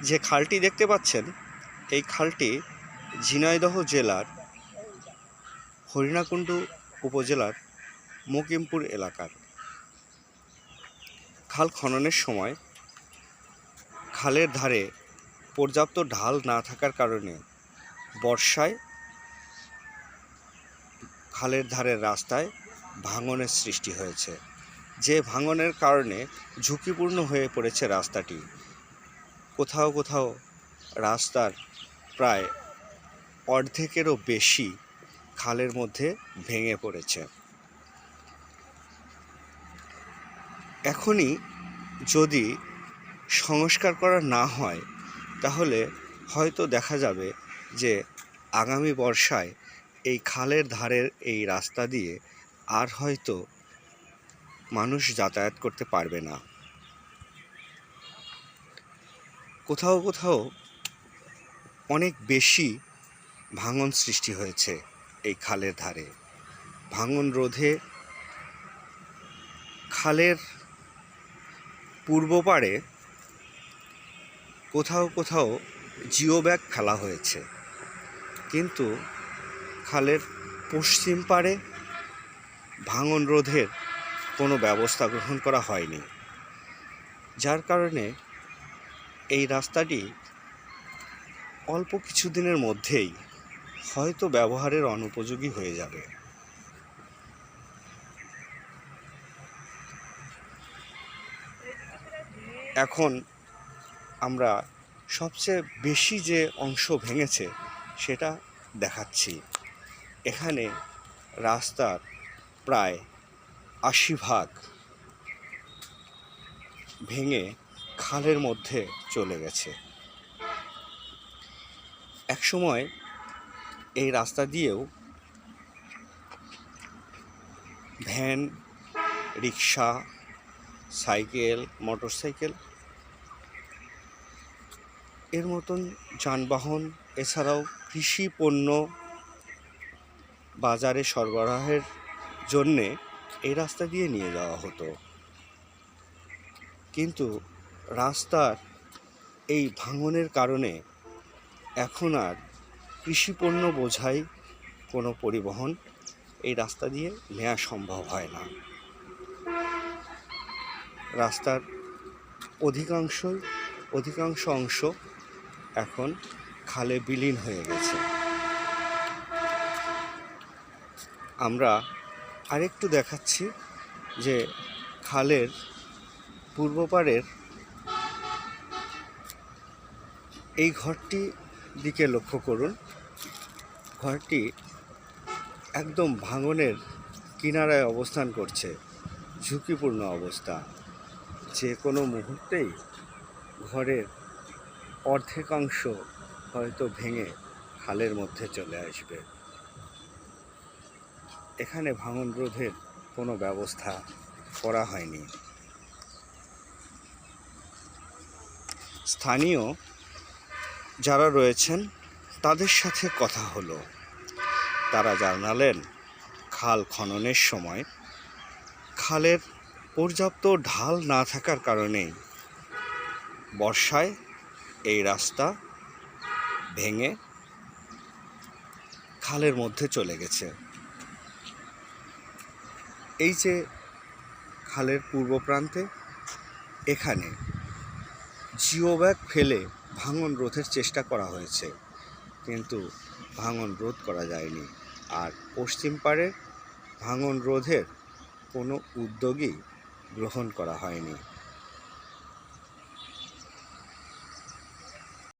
যে খালটি দেখতে পাচ্ছেন, এই খালটি ঝিনাইদহ জেলার হরিণাকুণ্ডু উপজেলার মকিমপুর এলাকার। খাল খননের সময় খালের ধারে পর্যাপ্ত ঢাল না থাকার কারণে বর্ষায় খালের ধারের রাস্তায় ভাঙনের সৃষ্টি হয়েছে, যে ভাঙনের কারণে ঝুঁকিপূর্ণ হয়ে পড়েছে রাস্তাটি। কোথাও কোথাও রাস্তার প্রায় অর্ধেকেরও বেশি খালের মধ্যে ভেঙে পড়েছে। এখনই যদি সংস্কার করা না হয় তাহলে হয়তো দেখা যাবে যে আগামী বর্ষায় এই খালের ধারের এই রাস্তা দিয়ে আর হয়তো মানুষ যাতায়াত করতে পারবে না। কোথাও কোথাও অনেক বেশি ভাঙন সৃষ্টি হয়েছে এই খালের ধারে। ভাঙন রোধে খালের পূর্ব পাড়ে কোথাও কোথাও জিও ব্যাগ ফেলা হয়েছে, কিন্তু খালের পশ্চিম পাড়ে ভাঙন রোধের কোনো ব্যবস্থা গ্রহণ করা হয়নি, যার কারণে এই রাস্তাটি অল্প কিছুদিনের মধ্যেই হয়তো ব্যবহারের অনুপযোগী হয়ে যাবে। এখন আমরা সবচেয়ে বেশি যে অংশ ভেঙেছে সেটা দেখাচ্ছি। এখানে রাস্তার প্রায় ৮০% ভেঙে খালের মধ্যে চলে গেছে। একসময় এই রাস্তা দিয়েও ভ্যান, রিক্সা, সাইকেল, মোটরসাইকেল এর মতন যানবাহন, এছাড়াও কৃষি পণ্য বাজারে সরবরাহের জন্যে এই রাস্তা দিয়ে নিয়ে যাওয়া হতো। কিন্তু রাস্তার এই ভাঙনের কারণে এখন আর কৃষিপণ্য বোঝাই কোনো পরিবহন এই রাস্তা দিয়ে নেওয়া সম্ভব হয় না। রাস্তার অধিকাংশ অংশ এখন খালে বিলীন হয়ে গেছে। আমরা আরেকটু দেখাচ্ছি যে খালের পূর্ব পাড়ের এই ঘরটি দিকে লক্ষ্য করুন। ঘরটি একদম ভাঙনের কিনারায় অবস্থান করছে, ঝুঁকিপূর্ণ অবস্থা। যে কোনো মুহূর্তেই ঘরের অর্ধেকাংশ হয়তো ভেঙে খালের মধ্যে চলে আসবে। এখানে ভাঙন রোধের কোনো ব্যবস্থা করা হয়নি। স্থানীয় যারা রয়েছেন তাদের সাথে কথা হলো, তারা জানালেন খাল খননের সময় খালের পর্যাপ্ত ঢাল না থাকার কারণেই বর্ষায় এই রাস্তা ভেঙে খালের মধ্যে চলে গেছে। এই যে খালের পূর্ব প্রান্তে এখানে জিও ব্যাগ ফেলে ভাঙন রোধের চেষ্টা করা হয়েছে, কিন্তু ভাঙন রোধ করা যায়নি। আর পশ্চিম পাড়ে ভাঙন রোধের কোনো উদ্যোগই গ্রহণ করা হয়নি।